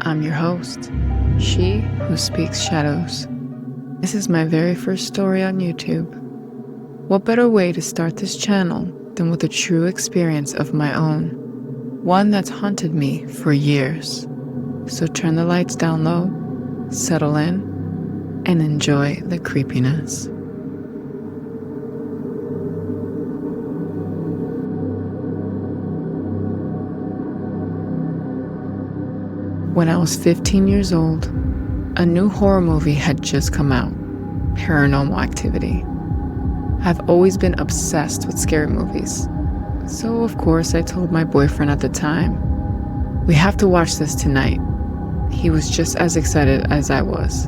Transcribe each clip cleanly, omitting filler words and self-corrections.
I'm your host, she who speaks shadows. This is my very first story on YouTube. What better way to start this channel than with a true experience of my own, one that's haunted me for years. So turn the lights down low, settle in, and enjoy the creepiness. When I was 15 years old, a new horror movie had just come out, Paranormal Activity. I've always been obsessed with scary movies. So of course I told my boyfriend at the time, we have to watch this tonight. He was just as excited as I was.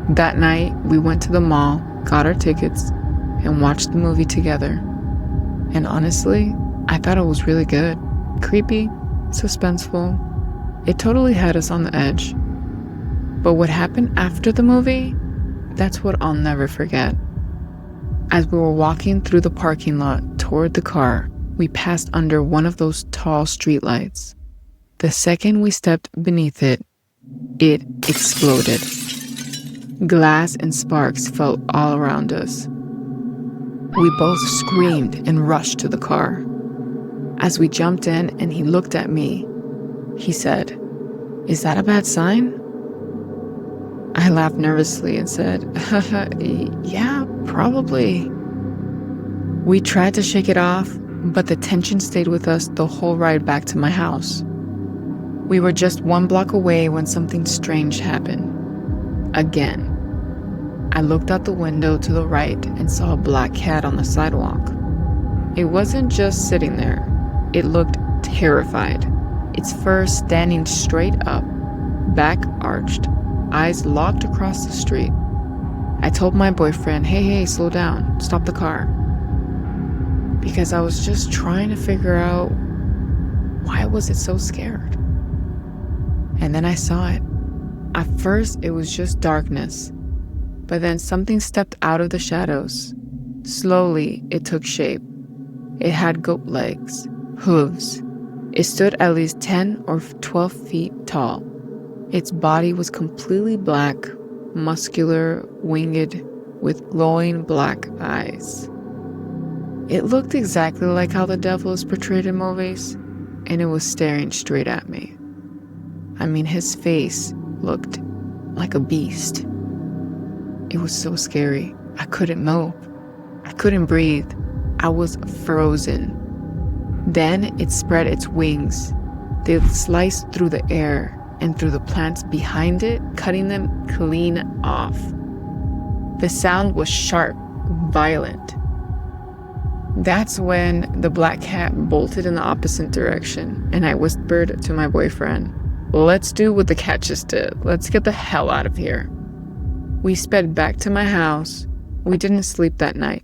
That night, we went to the mall, got our tickets, and watched the movie together. And honestly, I thought it was really good. Creepy, suspenseful. It totally had us on the edge. But what happened after the movie, that's what I'll never forget. As we were walking through the parking lot toward the car, we passed under one of those tall streetlights. The second we stepped beneath it, it exploded. Glass and sparks fell all around us. We both screamed and rushed to the car. As we jumped in and he looked at me, he said, "Is that a bad sign?" I laughed nervously and said, "Yeah, probably." We tried to shake it off, but the tension stayed with us the whole ride back to my house. We were just 1 block away when something strange happened. Again. I looked out the window to the right and saw a black cat on the sidewalk. It wasn't just sitting there. It looked terrified. Its fur standing straight up, back arched, eyes locked across the street. I told my boyfriend, hey, slow down, stop the car. Because I was just trying to figure out why was it so scared. And then I saw it. At first, it was just darkness. But then something stepped out of the shadows. Slowly, it took shape. It had goat legs, hooves. It stood at least 10 or 12 feet tall. Its body was completely black, muscular, winged, with glowing black eyes. It looked exactly like how the devil is portrayed in movies, and it was staring straight at me. I mean, his face looked like a beast. It was so scary. I couldn't move. I couldn't breathe. I was frozen. Then it spread its wings. They sliced through the air and through the plants behind it, cutting them clean off. The sound was sharp, violent. That's when the black cat bolted in the opposite direction, and I whispered to my boyfriend, "Let's do what the cat just did. Let's get the hell out of here." We sped back to my house. We didn't sleep that night.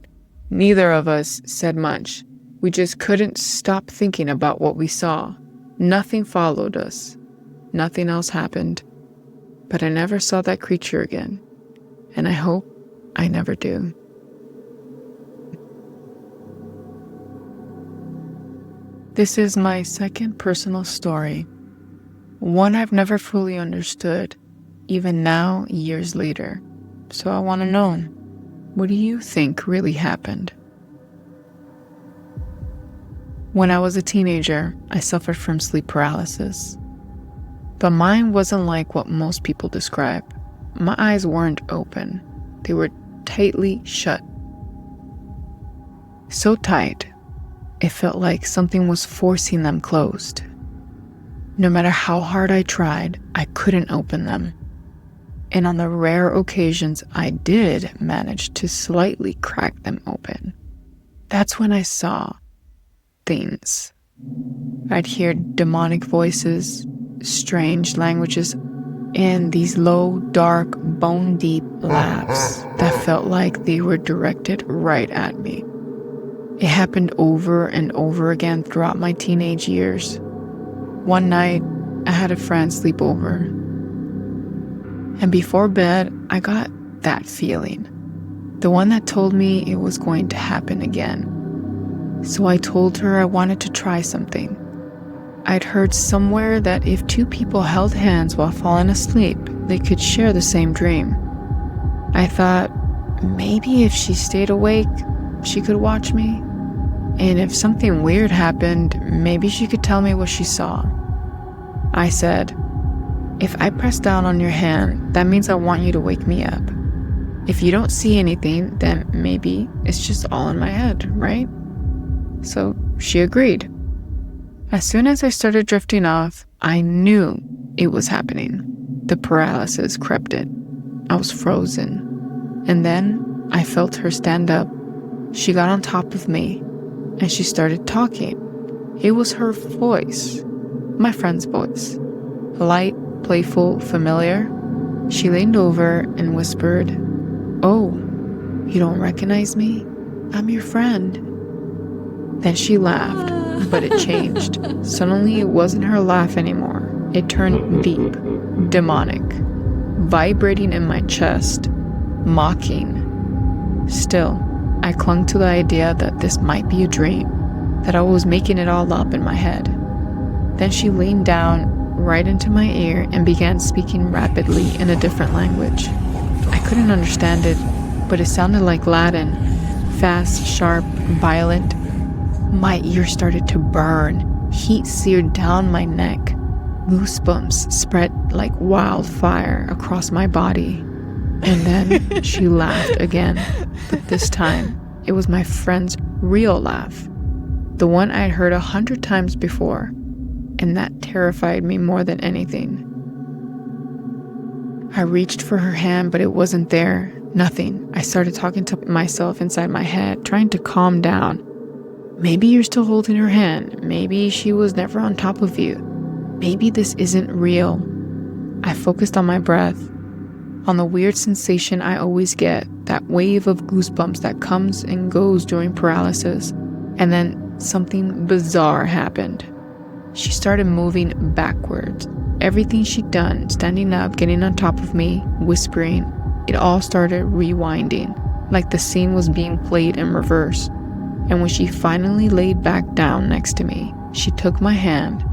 Neither of us said much. We just couldn't stop thinking about what we saw. Nothing followed us. Nothing else happened. But I never saw that creature again. And I hope I never do. This is my second personal story. One I've never fully understood, even now, years later. So I want to know, what do you think really happened? When I was a teenager, I suffered from sleep paralysis. But mine wasn't like what most people describe. My eyes weren't open. They were tightly shut. So tight, it felt like something was forcing them closed. No matter how hard I tried, I couldn't open them. And on the rare occasions I did manage to slightly crack them open, that's when I saw things. I'd hear demonic voices, strange languages, and these low, dark, bone-deep laughs that felt like they were directed right at me. It happened over and over again throughout my teenage years. One night, I had a friend sleep over. And before bed, I got that feeling. The one that told me it was going to happen again. So I told her I wanted to try something. I'd heard somewhere that if two people held hands while falling asleep, they could share the same dream. I thought, maybe if she stayed awake, she could watch me. And if something weird happened, maybe she could tell me what she saw. I said, if I press down on your hand, that means I want you to wake me up. If you don't see anything, then maybe it's just all in my head, right? So she agreed. As soon as I started drifting off, I knew it was happening. The paralysis crept in. I was frozen. And then I felt her stand up. She got on top of me and she started talking. It was her voice, my friend's voice. Light, playful, familiar. She leaned over and whispered, "Oh, you don't recognize me? I'm your friend." Then she laughed, but it changed. Suddenly it wasn't her laugh anymore. It turned deep, demonic, vibrating in my chest, mocking. Still, I clung to the idea that this might be a dream, that I was making it all up in my head. Then she leaned down right into my ear and began speaking rapidly in a different language. I couldn't understand it, but it sounded like Latin, fast, sharp, violent. My ear started to burn. Heat seared down my neck. Goosebumps spread like wildfire across my body. And then she laughed again, but this time it was my friend's real laugh, the one I'd heard 100 times before, and that terrified me more than anything. I reached for her hand, but it wasn't there. Nothing. I started talking to myself inside my head, trying to calm down. Maybe you're still holding her hand. Maybe she was never on top of you. Maybe this isn't real. I focused on my breath, on the weird sensation I always get, that wave of goosebumps that comes and goes during paralysis. And then something bizarre happened. She started moving backwards. Everything she'd done, standing up, getting on top of me, whispering, it all started rewinding, like the scene was being played in reverse. And when she finally laid back down next to me, she took my hand,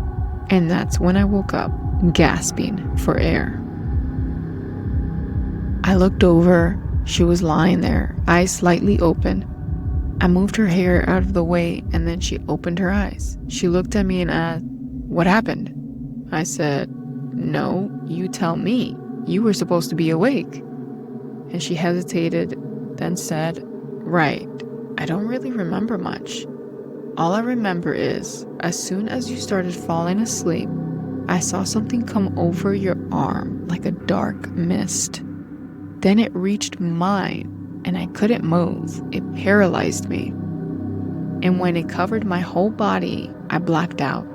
and that's when I woke up, gasping for air. I looked over. She was lying there, eyes slightly open. I moved her hair out of the way, and then she opened her eyes. She looked at me and asked, "What happened?" I said, "No, you tell me. You were supposed to be awake." And she hesitated, then said, "Right. I don't really remember much. All I remember is, as soon as you started falling asleep, I saw something come over your arm like a dark mist. Then it reached mine, and I couldn't move. It paralyzed me. And when it covered my whole body, I blacked out."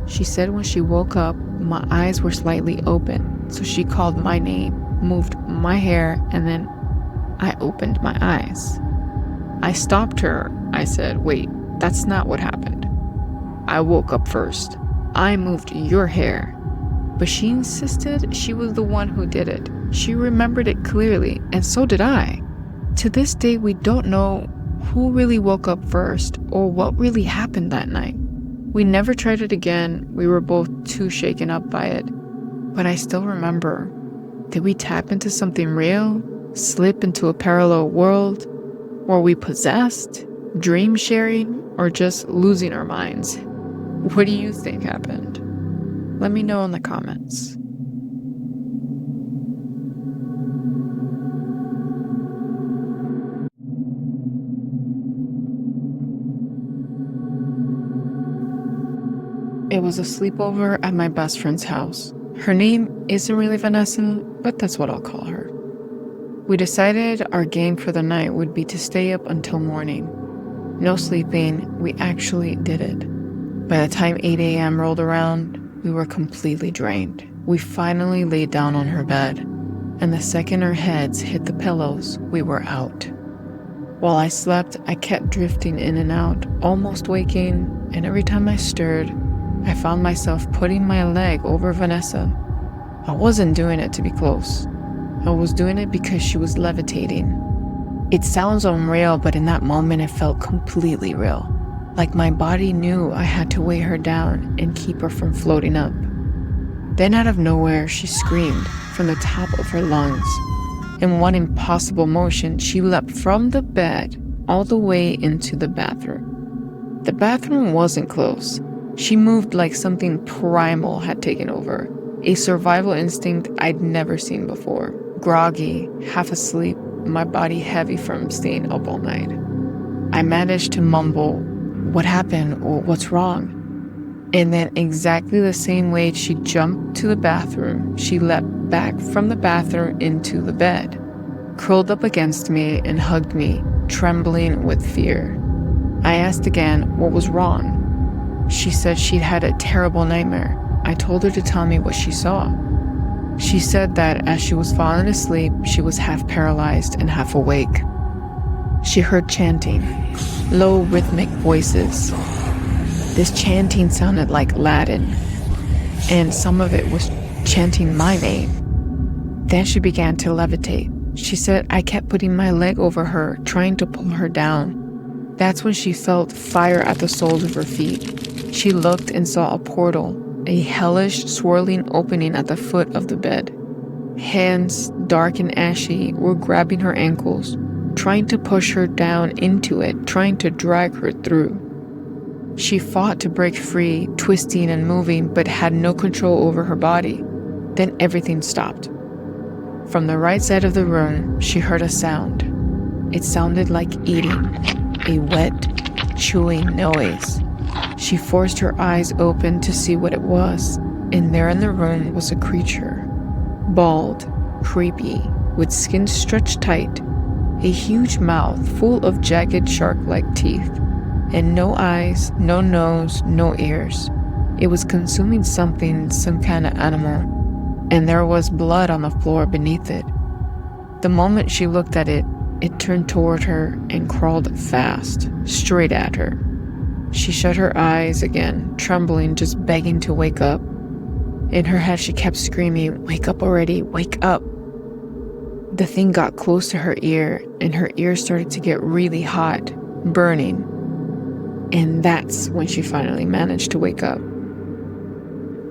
She said when she woke up, my eyes were slightly open, so she called my name, moved my hair, and then I opened my eyes. I stopped her. I said, "Wait, that's not what happened. I woke up first. I moved your hair." But she insisted she was the one who did it. She remembered it clearly, and so did I. To this day, we don't know who really woke up first or what really happened that night. We never tried it again. We were both too shaken up by it. But I still remember. Did we tap into something real? Slip into a parallel world? Were we possessed? Dream sharing? Or just losing our minds? What do you think happened? Let me know in the comments. It was a sleepover at my best friend's house. Her name isn't really Vanessa, but that's what I'll call her. We decided our game for the night would be to stay up until morning. No sleeping, we actually did it. By the time 8 a.m. rolled around, we were completely drained. We finally laid down on her bed, and the second our heads hit the pillows, we were out. While I slept, I kept drifting in and out, almost waking, and every time I stirred, I found myself putting my leg over Vanessa. I wasn't doing it to be close. I was doing it because she was levitating. It sounds unreal, but in that moment it felt completely real. like my body knew I had to weigh her down and keep her from floating up. Then out of nowhere, she screamed from the top of her lungs. In one impossible motion, she leapt from the bed all the way into the bathroom. The bathroom wasn't close. She moved like something primal had taken over, a survival instinct I'd never seen before. Groggy, half asleep, my body heavy from staying up all night. I managed to mumble, "What happened?" or "What's wrong?" And then exactly the same way she jumped to the bathroom, she leapt back from the bathroom into the bed, curled up against me and hugged me, trembling with fear. I asked again what was wrong. She said she'd had a terrible nightmare. I told her to tell me what she saw. She said that as she was falling asleep, she was half paralyzed and half awake. She heard chanting, low rhythmic voices. This chanting sounded like Latin, and some of it was chanting my name. Then she began to levitate. She said I kept putting my leg over her, trying to pull her down. That's when she felt fire at the soles of her feet. She looked and saw a portal, a hellish, swirling opening at the foot of the bed. Hands, dark and ashy, were grabbing her ankles, trying to push her down into it, trying to drag her through. She fought to break free, twisting and moving, but had no control over her body. Then everything stopped. From the right side of the room, she heard a sound. It sounded like eating, a wet, chewing noise. She forced her eyes open to see what it was, and there in the room was a creature. Bald, creepy, with skin stretched tight, a huge mouth full of jagged shark-like teeth, and no eyes, no nose, no ears. It was consuming something, some kind of animal, and there was blood on the floor beneath it. The moment she looked at it, it turned toward her and crawled fast, straight at her. She shut her eyes again, trembling, just begging to wake up. In her head, she kept screaming, "Wake up already, wake up." The thing got close to her ear, and her ear started to get really hot, burning. And that's when she finally managed to wake up.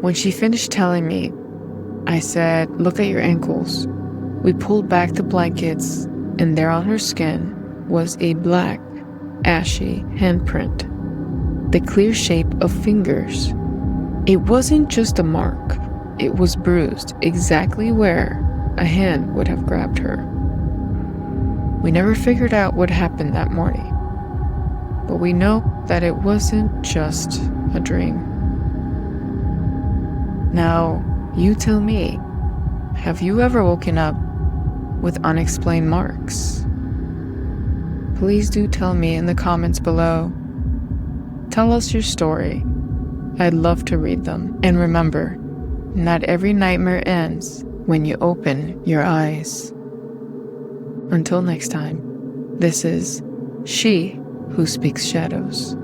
When she finished telling me, I said, "Look at your ankles." We pulled back the blankets, and there on her skin was a black, ashy handprint, the clear shape of fingers. It wasn't just a mark. It was bruised exactly where a hand would have grabbed her. We never figured out what happened that morning, but we know that it wasn't just a dream. Now, you tell me, have you ever woken up with unexplained marks? Please do tell me in the comments below. Tell us your story. I'd love to read them. And remember, not every nightmare ends when you open your eyes. Until next time, this is She Who Speaks Shadows.